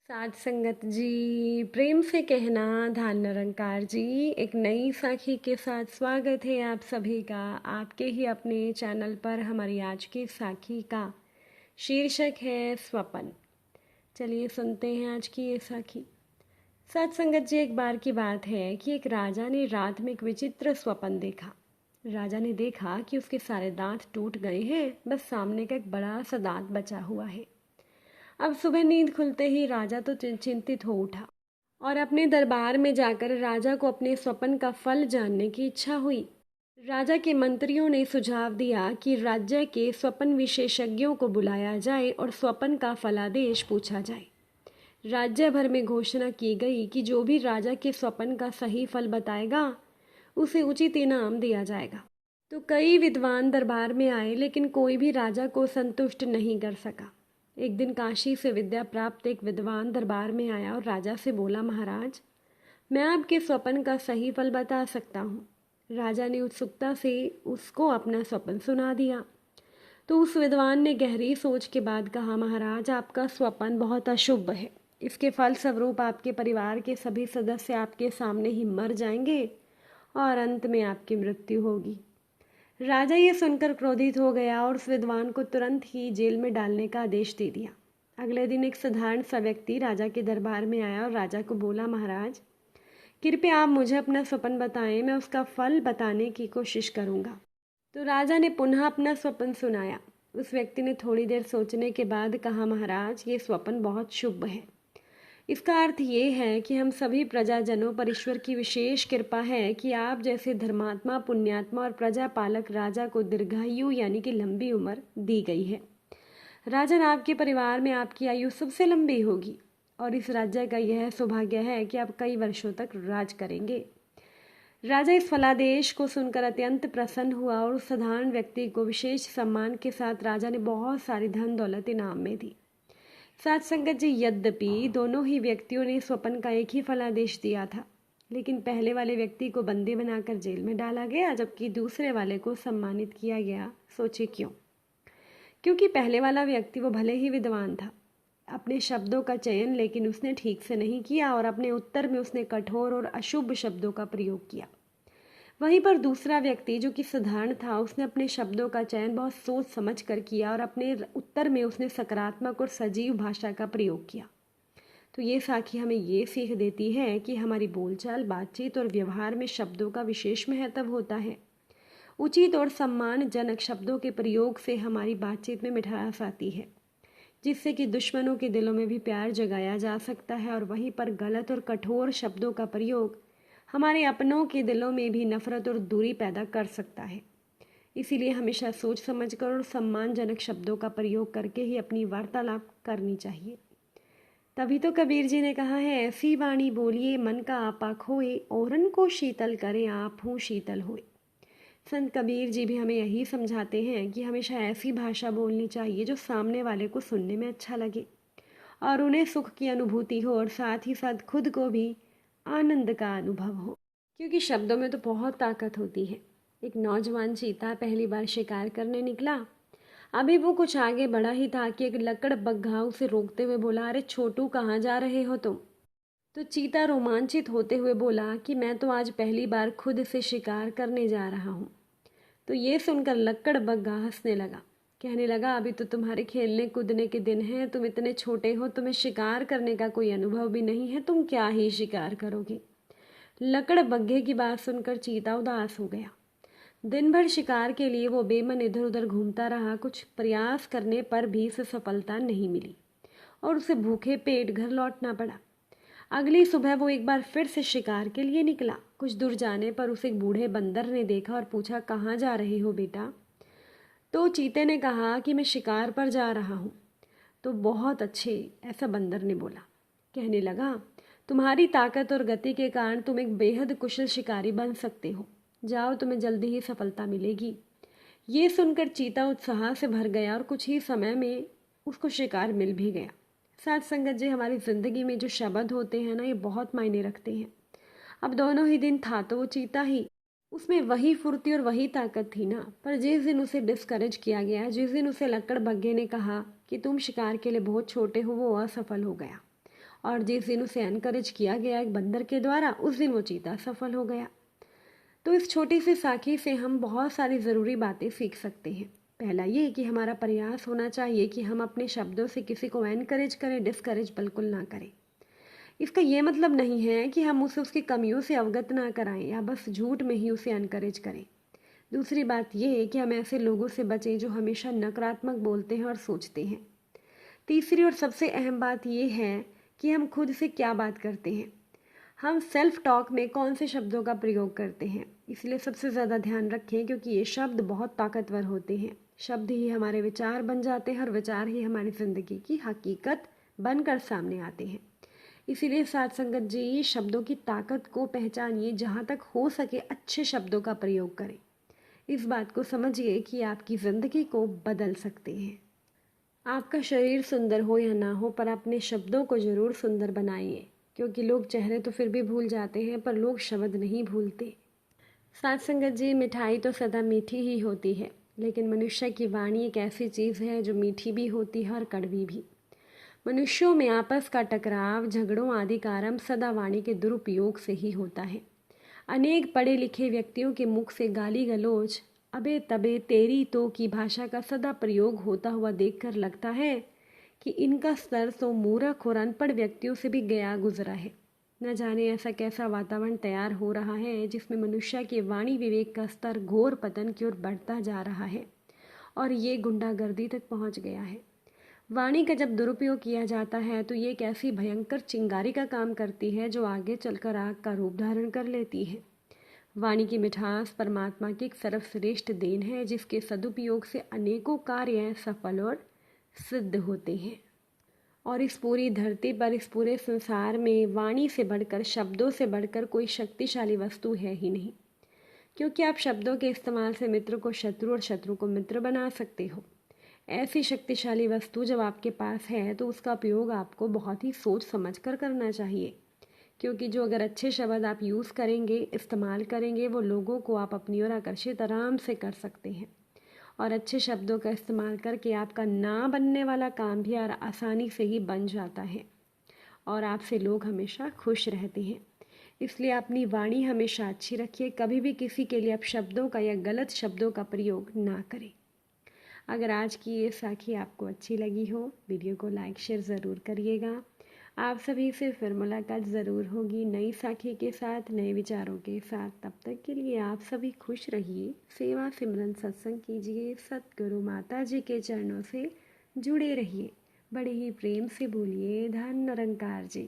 साध संगत जी, प्रेम से कहना धान निरंकार जी। एक नई साखी के साथ स्वागत है आप सभी का आपके ही अपने चैनल पर। हमारी आज की साखी का शीर्षक है स्वप्न। चलिए सुनते हैं आज की ये साखी। साध संगत जी, एक बार की बात है कि एक राजा ने रात में एक विचित्र स्वप्न देखा। राजा ने देखा कि उसके सारे दांत टूट गए हैं, बस सामने का एक बड़ा सा दांत बचा हुआ है। अब सुबह नींद खुलते ही राजा तो चिंतित हो उठा और अपने दरबार में जाकर राजा को अपने स्वप्न का फल जानने की इच्छा हुई। राजा के मंत्रियों ने सुझाव दिया कि राज्य के स्वप्न विशेषज्ञों को बुलाया जाए और स्वप्न का फलादेश पूछा जाए। राज्य भर में घोषणा की गई कि जो भी राजा के स्वप्न का सही फल बताएगा उसे उचित इनाम दिया जाएगा। तो कई विद्वान दरबार में आए, लेकिन कोई भी राजा को संतुष्ट नहीं कर सका। एक दिन काशी से विद्या प्राप्त एक विद्वान दरबार में आया और राजा से बोला, महाराज, मैं आपके स्वप्न का सही फल बता सकता हूँ। राजा ने उत्सुकता से उसको अपना स्वप्न सुना दिया। तो उस विद्वान ने गहरी सोच के बाद कहा, महाराज, आपका स्वप्न बहुत अशुभ है। इसके फलस्वरूप आपके परिवार के सभी सदस्य आपके सामने ही मर जाएंगे और अंत में आपकी मृत्यु होगी। राजा ये सुनकर क्रोधित हो गया और उस विद्वान को तुरंत ही जेल में डालने का आदेश दे दिया। अगले दिन एक साधारण सा व्यक्ति राजा के दरबार में आया और राजा को बोला, महाराज, कृपया आप मुझे अपना स्वप्न बताएं, मैं उसका फल बताने की कोशिश करूंगा। तो राजा ने पुनः अपना स्वप्न सुनाया। उस व्यक्ति ने थोड़ी देर सोचने के बाद कहा, महाराज, ये स्वप्न बहुत शुभ है। इसका अर्थ ये है कि हम सभी प्रजाजनों पर ईश्वर की विशेष कृपा है कि आप जैसे धर्मात्मा, पुण्यात्मा और प्रजापालक राजा को दीर्घायु यानी कि लंबी उम्र दी गई है। राजन, आपके परिवार में आपकी आयु सबसे लंबी होगी और इस राज्य का यह सौभाग्य है कि आप कई वर्षों तक राज करेंगे। राजा इस फलादेश को सुनकर अत्यंत प्रसन्न हुआ और उस साधारण व्यक्ति को विशेष सम्मान के साथ राजा ने बहुत सारी धन दौलत इनाम में दी। साथ संगत जी, यद्यपि दोनों ही व्यक्तियों ने स्वप्न का एक ही फलादेश दिया था, लेकिन पहले वाले व्यक्ति को बंदी बनाकर जेल में डाला गया जबकि दूसरे वाले को सम्मानित किया गया। सोचे क्यों? क्योंकि पहले वाला व्यक्ति वो भले ही विद्वान था, अपने शब्दों का चयन लेकिन उसने ठीक से नहीं किया और अपने उत्तर में उसने कठोर और अशुभ शब्दों का प्रयोग किया। वहीं पर दूसरा व्यक्ति जो कि साधारण था, उसने अपने शब्दों का चयन बहुत सोच समझ कर किया और अपने उत्तर में उसने सकारात्मक और सजीव भाषा का प्रयोग किया। तो ये साखी हमें ये सीख देती है कि हमारी बोलचाल, बातचीत और व्यवहार में शब्दों का विशेष महत्व होता है। उचित और सम्मानजनक शब्दों के प्रयोग से हमारी बातचीत में मिठास आती है, जिससे कि दुश्मनों के दिलों में भी प्यार जगाया जा सकता है। और वहीं पर गलत और कठोर शब्दों का प्रयोग हमारे अपनों के दिलों में भी नफरत और दूरी पैदा कर सकता है। इसीलिए हमेशा सोच समझकर और सम्मानजनक शब्दों का प्रयोग करके ही अपनी वार्तालाप करनी चाहिए। तभी तो कबीर जी ने कहा है, ऐसी वाणी बोलिए मन का आपा खोए, औरन को शीतल करें आप हूँ शीतल होए। संत कबीर जी भी हमें यही समझाते हैं कि हमेशा ऐसी भाषा बोलनी चाहिए जो सामने वाले को सुनने में अच्छा लगे और उन्हें सुख की अनुभूति हो और साथ ही साथ खुद को भी आनंद का अनुभव हो, क्योंकि शब्दों में तो बहुत ताकत होती है। एक नौजवान चीता पहली बार शिकार करने निकला। अभी वो कुछ आगे बढ़ा ही था कि एक लकड़बग्घा उसे रोकते हुए बोला, अरे छोटू, कहाँ जा रहे हो तुम? तो चीता रोमांचित होते हुए बोला कि मैं तो आज पहली बार खुद से शिकार करने जा रहा हूँ। तो ये सुनकर लकड़बग्घा हंसने लगा, कहने लगा, अभी तो तुम्हारे खेलने कूदने के दिन हैं, तुम इतने छोटे हो, तुम्हें शिकार करने का कोई अनुभव भी नहीं है, तुम क्या ही शिकार करोगे? लकड़बग्घे की बात सुनकर चीता उदास हो गया। दिन भर शिकार के लिए वो बेमन इधर उधर घूमता रहा। कुछ प्रयास करने पर भी उसे सफलता नहीं मिली और उसे भूखे पेट घर लौटना पड़ा। अगली सुबह वो एक बार फिर से शिकार के लिए निकला। कुछ दूर जाने पर उसे एक बूढ़े बंदर ने देखा और पूछा, कहाँ जा रहे हो बेटा? तो चीते ने कहा कि मैं शिकार पर जा रहा हूँ। तो बहुत अच्छे, ऐसा बंदर ने बोला। कहने लगा, तुम्हारी ताकत और गति के कारण तुम एक बेहद कुशल शिकारी बन सकते हो, जाओ, तुम्हें जल्दी ही सफलता मिलेगी। ये सुनकर चीता उत्साह से भर गया और कुछ ही समय में उसको शिकार मिल भी गया। साथ संगत जी, हमारी ज़िंदगी में जो शब्द होते हैं ना, ये बहुत मायने रखते हैं। अब दोनों ही दिन था तो वो चीता ही, उसमें वही फुर्ती और वही ताकत थी ना, पर जिस दिन उसे डिस्करेज किया गया, जिस दिन उसे लकड़बग्घे ने कहा कि तुम शिकार के लिए बहुत छोटे हो, वो असफल हो गया और जिस दिन उसे एनकरेज किया गया एक बंदर के द्वारा, उस दिन वो चीता सफल हो गया। तो इस छोटी सी साखी से हम बहुत सारी ज़रूरी बातें सीख सकते हैं। पहला ये कि हमारा प्रयास होना चाहिए कि हम अपने शब्दों से किसी को एनकरेज करें, डिस्करेज बिल्कुल ना करें। इसका ये मतलब नहीं है कि हम उसे उसकी कमियों से अवगत ना कराएं या बस झूठ में ही उसे एनकरेज करें। दूसरी बात यह है कि हम ऐसे लोगों से बचें जो हमेशा नकारात्मक बोलते हैं और सोचते हैं। तीसरी और सबसे अहम बात यह है कि हम खुद से क्या बात करते हैं, हम सेल्फ टॉक में कौन से शब्दों का प्रयोग करते हैं। इसलिए सबसे ज़्यादा ध्यान रखें, क्योंकि ये शब्द बहुत ताकतवर होते हैं। शब्द ही हमारे विचार बन जाते हैं और विचार ही हमारी ज़िंदगी की हकीकत बनकर सामने आते हैं। इसीलिए साथ संगत जी, शब्दों की ताकत को पहचानिए, जहाँ तक हो सके अच्छे शब्दों का प्रयोग करें। इस बात को समझिए कि आपकी ज़िंदगी को बदल सकते हैं। आपका शरीर सुंदर हो या ना हो, पर अपने शब्दों को ज़रूर सुंदर बनाइए, क्योंकि लोग चेहरे तो फिर भी भूल जाते हैं पर लोग शब्द नहीं भूलते। साथ संगत जी, मिठाई तो सदा मीठी ही होती है, लेकिन मनुष्य की वाणी एक ऐसी चीज़ है जो मीठी भी होती है और कड़वी भी। मनुष्यों में आपस का टकराव, झगड़ों आदि का आरंभ सदा वाणी के दुरुपयोग से ही होता है। अनेक पढ़े लिखे व्यक्तियों के मुख से गाली गलौज, अबे तबे, तेरी तो की भाषा का सदा प्रयोग होता हुआ देखकर लगता है कि इनका स्तर तो मूर्ख और अनपढ़ व्यक्तियों से भी गया गुजरा है। न जाने ऐसा कैसा वातावरण तैयार हो रहा है जिसमें मनुष्य के वाणी विवेक का स्तर घोर पतन की ओर बढ़ता जा रहा है और ये गुंडागर्दी तक पहुंच गया है। वाणी का जब दुरुपयोग किया जाता है तो ये एक ऐसी भयंकर चिंगारी का काम करती है जो आगे चलकर आग का रूप धारण कर लेती है। वाणी की मिठास परमात्मा की एक सर्वश्रेष्ठ देन है, जिसके सदुपयोग से अनेकों कार्य सफल और सिद्ध होते हैं। और इस पूरी धरती पर, इस पूरे संसार में वाणी से बढ़कर, शब्दों से बढ़कर कोई शक्तिशाली वस्तु है ही नहीं, क्योंकि आप शब्दों के इस्तेमाल से मित्र को शत्रु और शत्रु को मित्र बना सकते हो। ऐसी शक्तिशाली वस्तु जब आपके पास है तो उसका उपयोग आपको बहुत ही सोच समझ कर करना चाहिए, क्योंकि जो अगर अच्छे शब्द आप यूज़ करेंगे, इस्तेमाल करेंगे, वो लोगों को आप अपनी ओर आकर्षित आराम से कर सकते हैं। और अच्छे शब्दों का इस्तेमाल करके आपका ना बनने वाला काम भी आसानी से ही बन जाता है और आपसे लोग हमेशा खुश रहते हैं। इसलिए अपनी वाणी हमेशा अच्छी रखिए, कभी भी किसी के लिए अपशब्दों का या गलत शब्दों का प्रयोग ना करें। अगर आज की ये साखी आपको अच्छी लगी हो, वीडियो को लाइक शेयर ज़रूर करिएगा। आप सभी से फिर मुलाकात ज़रूर होगी नई साखी के साथ, नए विचारों के साथ। तब तक के लिए आप सभी खुश रहिए, सेवा सिमरन सत्संग कीजिए, सतगुरु माता जी के चरणों से जुड़े रहिए, बड़े ही प्रेम से बोलिए धन निरंकार जी।